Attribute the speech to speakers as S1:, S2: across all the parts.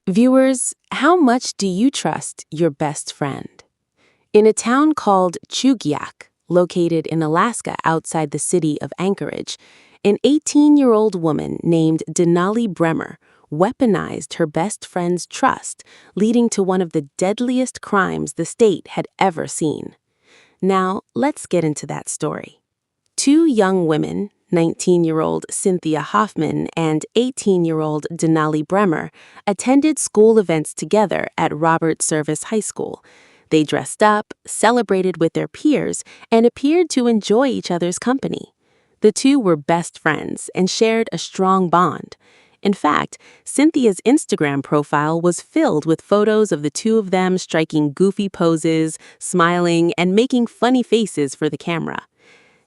S1: Viewers, how much do you trust your best friend? In a town called Chugiak, located in Alaska outside the city of Anchorage, an 18-year-old woman named Denali Brehmer weaponized her best friend's trust, leading to one of the deadliest crimes the state had ever seen. Now, let's get into that story. Two young women, 19-year-old Cynthia Hoffman and 18-year-old Denali Brehmer, attended school events together at Robert Service High School. They dressed up, celebrated with their peers, and appeared to enjoy each other's company. The two were best friends and shared a strong bond. In fact, Cynthia's Instagram profile was filled with photos of the two of them striking goofy poses, smiling, and making funny faces for the camera.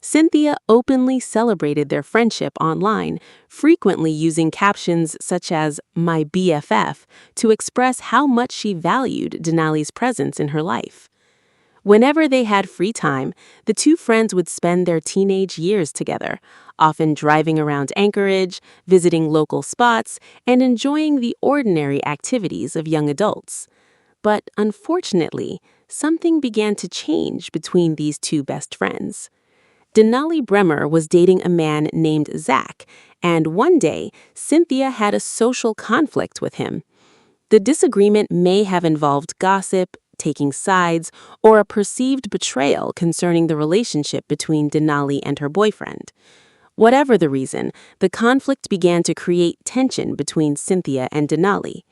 S1: Cynthia openly celebrated their friendship online, frequently using captions such as "my BFF" to express how much she valued Denali's presence in her life. Whenever they had free time, the two friends would spend their teenage years together, often driving around Anchorage, visiting local spots, and enjoying the ordinary activities of young adults. But unfortunately, something began to change between these two best friends. Denali Brehmer was dating a man named Zach, and one day, Cynthia had a social conflict with him. The disagreement may have involved gossip, taking sides, or a perceived betrayal concerning the relationship between Denali and her boyfriend. Whatever the reason, the conflict began to create tension between Cynthia and Denali.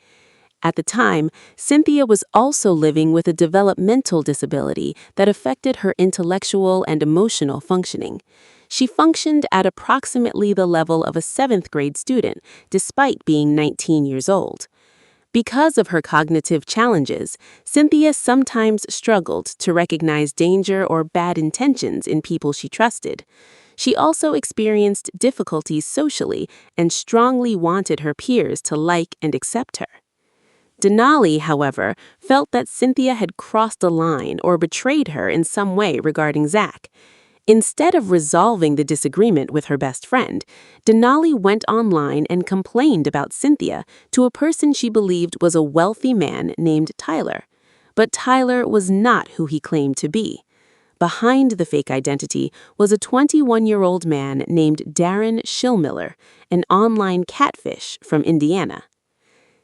S1: At the time, Cynthia was also living with a developmental disability that affected her intellectual and emotional functioning. She functioned at approximately the level of a 7th-grade student, despite being 19 years old. Because of her cognitive challenges, Cynthia sometimes struggled to recognize danger or bad intentions in people she trusted. She also experienced difficulties socially and strongly wanted her peers to like and accept her. Denali, however, felt that Cynthia had crossed a line or betrayed her in some way regarding Zach. Instead of resolving the disagreement with her best friend, Denali went online and complained about Cynthia to a person she believed was a wealthy man named Tyler. But Tyler was not who he claimed to be. Behind the fake identity was a 21-year-old man named Darin Schilmiller, an online catfish from Indiana.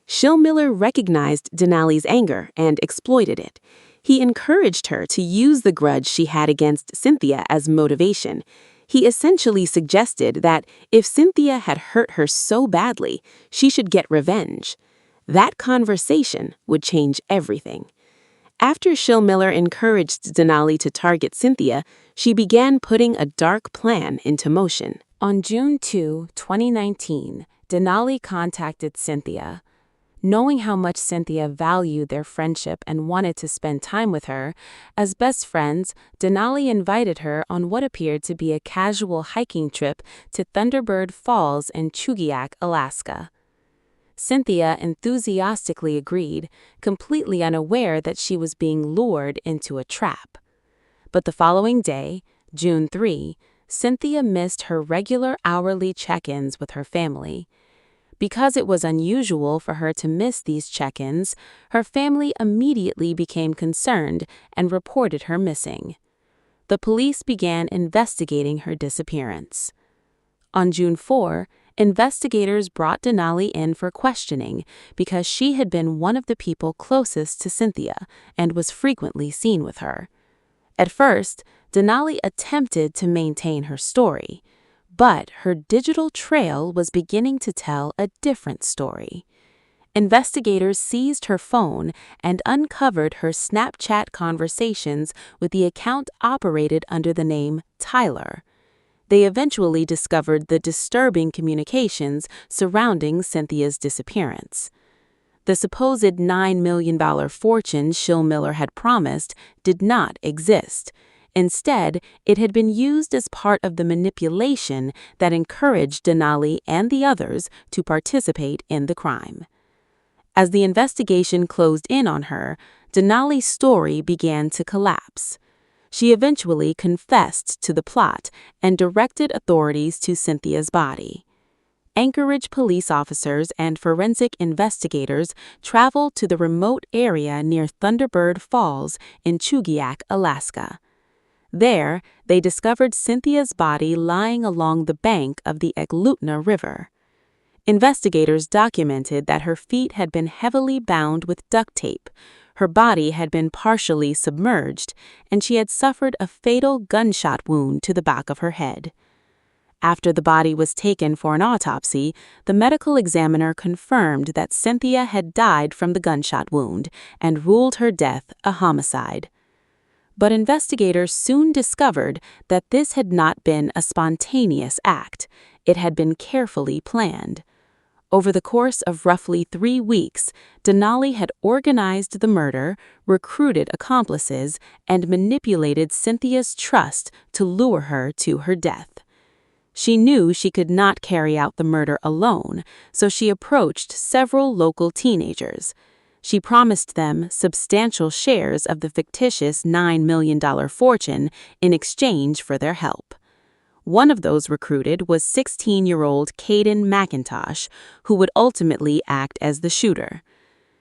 S1: Schilmiller recognized Denali's anger and exploited it. He encouraged her to use the grudge she had against Cynthia as motivation. He essentially suggested that if Cynthia had hurt her so badly, she should get revenge. That conversation would change everything. After Schilmiller encouraged Denali to target Cynthia, she began putting a dark plan into motion. On June 2, 2019, Denali contacted Cynthia. Knowing how much Cynthia valued their friendship and wanted to spend time with her, as best friends, Denali invited her on what appeared to be a casual hiking trip to Thunderbird Falls in Chugiak, Alaska. Cynthia enthusiastically agreed, completely unaware that she was being lured into a trap. But the following day, June 3, Cynthia missed her regular hourly check-ins with her family. Because it was unusual for her to miss these check-ins, her family immediately became concerned and reported her missing. The police began investigating her disappearance. On June 4, investigators brought Denali in for questioning because she had been one of the people closest to Cynthia and was frequently seen with her. At first, Denali attempted to maintain her story, but her digital trail was beginning to tell a different story. Investigators seized her phone and uncovered her Snapchat conversations with the account operated under the name Tyler. They eventually discovered the disturbing communications surrounding Cynthia's disappearance. The supposed $9 million fortune Schilmiller had promised did not exist. Instead, it had been used as part of the manipulation that encouraged Denali and the others to participate in the crime. As the investigation closed in on her, Denali's story began to collapse. She eventually confessed to the plot and directed authorities to Cynthia's body. Anchorage police officers and forensic investigators traveled to the remote area near Thunderbird Falls in Chugiak, Alaska. There, they discovered Cynthia's body lying along the bank of the Eglutna River. Investigators documented that her feet had been heavily bound with duct tape, her body had been partially submerged, and she had suffered a fatal gunshot wound to the back of her head. After the body was taken for an autopsy, the medical examiner confirmed that Cynthia had died from the gunshot wound and ruled her death a homicide. But investigators soon discovered that this had not been a spontaneous act. It had been carefully planned. Over the course of roughly 3 weeks, Denali had organized the murder, recruited accomplices, and manipulated Cynthia's trust to lure her to her death. She knew she could not carry out the murder alone, so she approached several local teenagers. She promised them substantial shares of the fictitious $9 million fortune in exchange for their help. One of those recruited was 16-year-old Caden McIntosh, who would ultimately act as the shooter.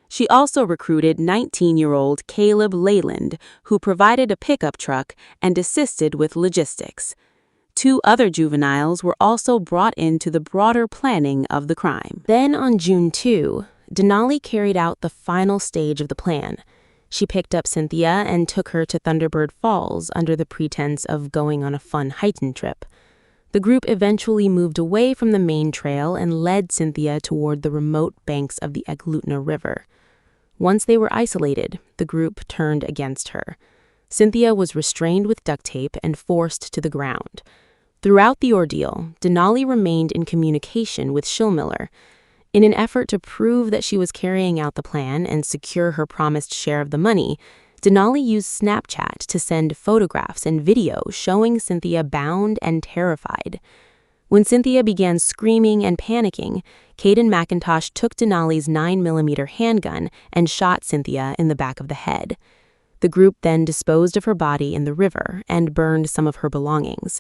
S1: She also recruited 19-year-old Caleb Leyland, who provided a pickup truck and assisted with logistics. 2 other juveniles were also brought into the broader planning of the crime. Then on June 2, Denali carried out the final stage of the plan. She picked up Cynthia and took her to Thunderbird Falls under the pretense of going on a fun hiking trip. The group eventually moved away from the main trail and led Cynthia toward the remote banks of the Eglutna River. Once they were isolated, the group turned against her. Cynthia was restrained with duct tape and forced to the ground. Throughout the ordeal, Denali remained in communication with Schilmiller. In an effort to prove that she was carrying out the plan and secure her promised share of the money, Denali used Snapchat to send photographs and video showing Cynthia bound and terrified. When Cynthia began screaming and panicking, Caden McIntosh took Denali's 9mm handgun and shot Cynthia in the back of the head. The group then disposed of her body in the river and burned some of her belongings.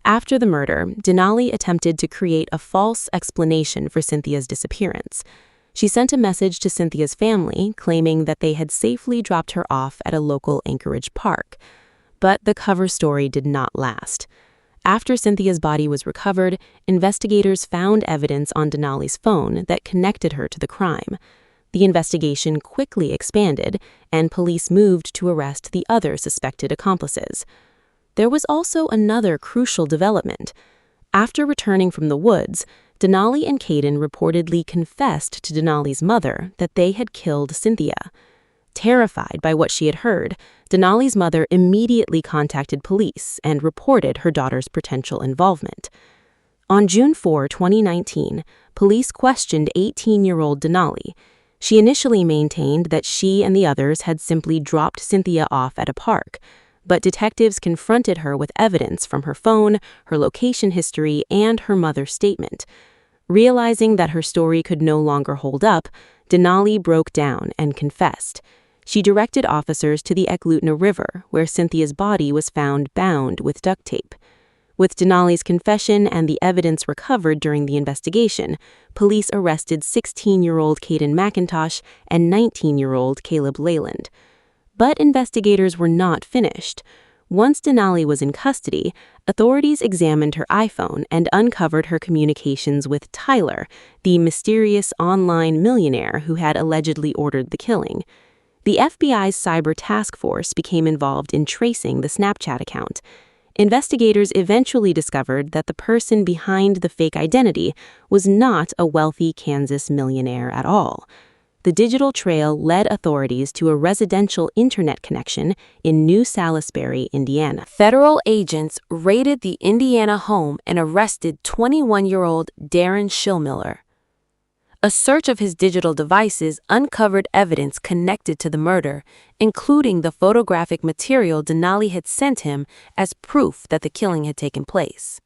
S1: After the murder, Denali attempted to create a false explanation for Cynthia's disappearance. She sent a message to Cynthia's family claiming that they had safely dropped her off at a local Anchorage park. But the cover story did not last. After Cynthia's body was recovered, investigators found evidence on Denali's phone that connected her to the crime. The investigation quickly expanded, and police moved to arrest the other suspected accomplices. There was also another crucial development. After returning from the woods, Denali and Caden reportedly confessed to Denali's mother that they had killed Cynthia. Terrified by what she had heard, Denali's mother immediately contacted police and reported her daughter's potential involvement. On June 4, 2019, police questioned 18-year-old Denali. She initially maintained that she and the others had simply dropped Cynthia off at a park, but detectives confronted her with evidence from her phone, her location history, and her mother's statement. Realizing that her story could no longer hold up, Denali broke down and confessed. She directed officers to the Eglutna River, where Cynthia's body was found bound with duct tape. With Denali's confession and the evidence recovered during the investigation, police arrested 16-year-old Caden McIntosh and 19-year-old Caleb Leyland. But investigators were not finished. Once Denali was in custody, authorities examined her iPhone and uncovered her communications with Tyler, the mysterious online millionaire who had allegedly ordered the killing. The FBI's cyber task force became involved in tracing the Snapchat account. Investigators eventually discovered that the person behind the fake identity was not a wealthy Kansas millionaire at all. The digital trail led authorities to a residential internet connection in New Salisbury, Indiana. Federal agents raided the Indiana home and arrested 21-year-old Darin Schilmiller. A search of his digital devices uncovered evidence connected to the murder, including the photographic material Denali had sent him as proof that the killing had taken place.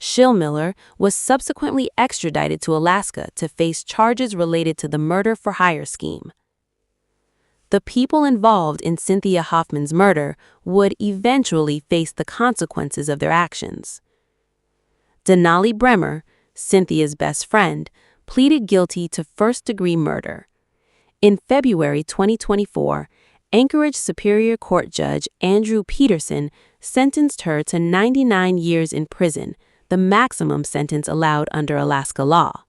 S1: Schilmiller was subsequently extradited to Alaska to face charges related to the murder-for-hire scheme. The people involved in Cynthia Hoffman's murder would eventually face the consequences of their actions. Denali Brehmer, Cynthia's best friend, pleaded guilty to first-degree murder. In February 2024, Anchorage Superior Court Judge Andrew Peterson sentenced her to 99 years in prison, the maximum sentence allowed under Alaska law.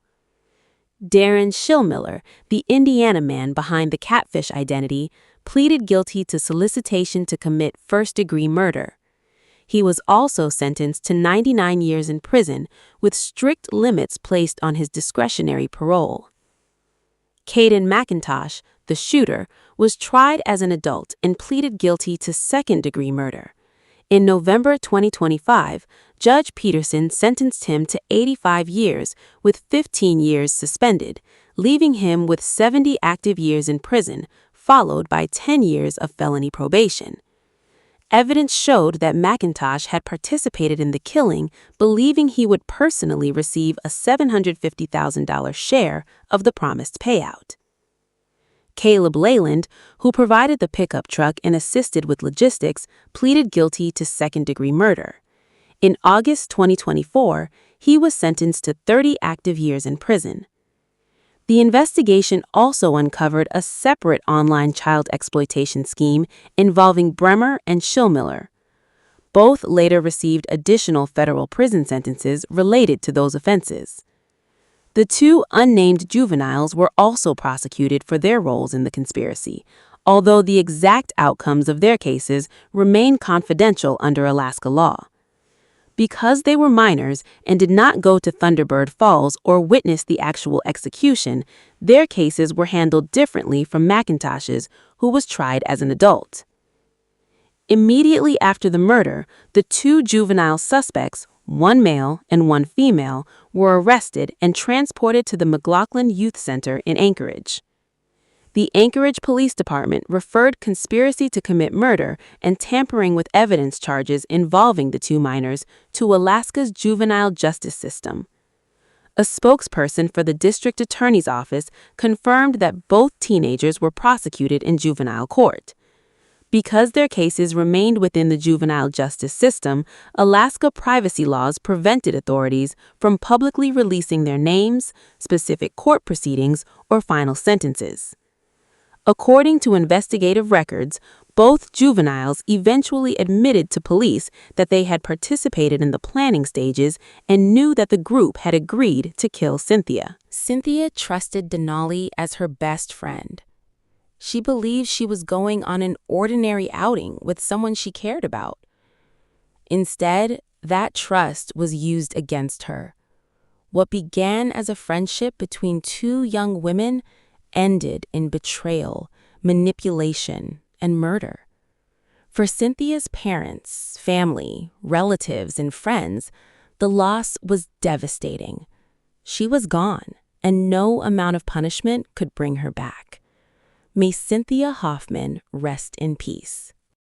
S1: Darin Schilmiller, the Indiana man behind the catfish identity, pleaded guilty to solicitation to commit first-degree murder. He was also sentenced to 99 years in prison, with strict limits placed on his discretionary parole. Caden McIntosh, the shooter, was tried as an adult and pleaded guilty to second-degree murder. In November 2025, Judge Peterson sentenced him to 85 years, with 15 years suspended, leaving him with 70 active years in prison, followed by 10 years of felony probation. Evidence showed that McIntosh had participated in the killing, believing he would personally receive a $750,000 share of the promised payout. Caleb Leyland, who provided the pickup truck and assisted with logistics, pleaded guilty to second-degree murder. In August 2024, he was sentenced to 30 active years in prison. The investigation also uncovered a separate online child exploitation scheme involving Brehmer and Schilmiller. Both later received additional federal prison sentences related to those offenses. The two unnamed juveniles were also prosecuted for their roles in the conspiracy, although the exact outcomes of their cases remain confidential under Alaska law. Because they were minors and did not go to Thunderbird Falls or witness the actual execution, their cases were handled differently from McIntosh's, who was tried as an adult. Immediately after the murder, the two juvenile suspects, one male and one female, were arrested and transported to the McLaughlin Youth Center in Anchorage. The Anchorage Police Department referred conspiracy to commit murder and tampering with evidence charges involving the two minors to Alaska's juvenile justice system. A spokesperson for the district attorney's office confirmed that both teenagers were prosecuted in juvenile court. Because their cases remained within the juvenile justice system, Alaska privacy laws prevented authorities from publicly releasing their names, specific court proceedings, or final sentences. According to investigative records, both juveniles eventually admitted to police that they had participated in the planning stages and knew that the group had agreed to kill Cynthia. Cynthia trusted Denali as her best friend. She believed she was going on an ordinary outing with someone she cared about. Instead, that trust was used against her. What began as a friendship between two young women ended in betrayal, manipulation, and murder. For Cynthia's parents, family, relatives, and friends, the loss was devastating. She was gone, and no amount of punishment could bring her back. May Cynthia Hoffman rest in peace.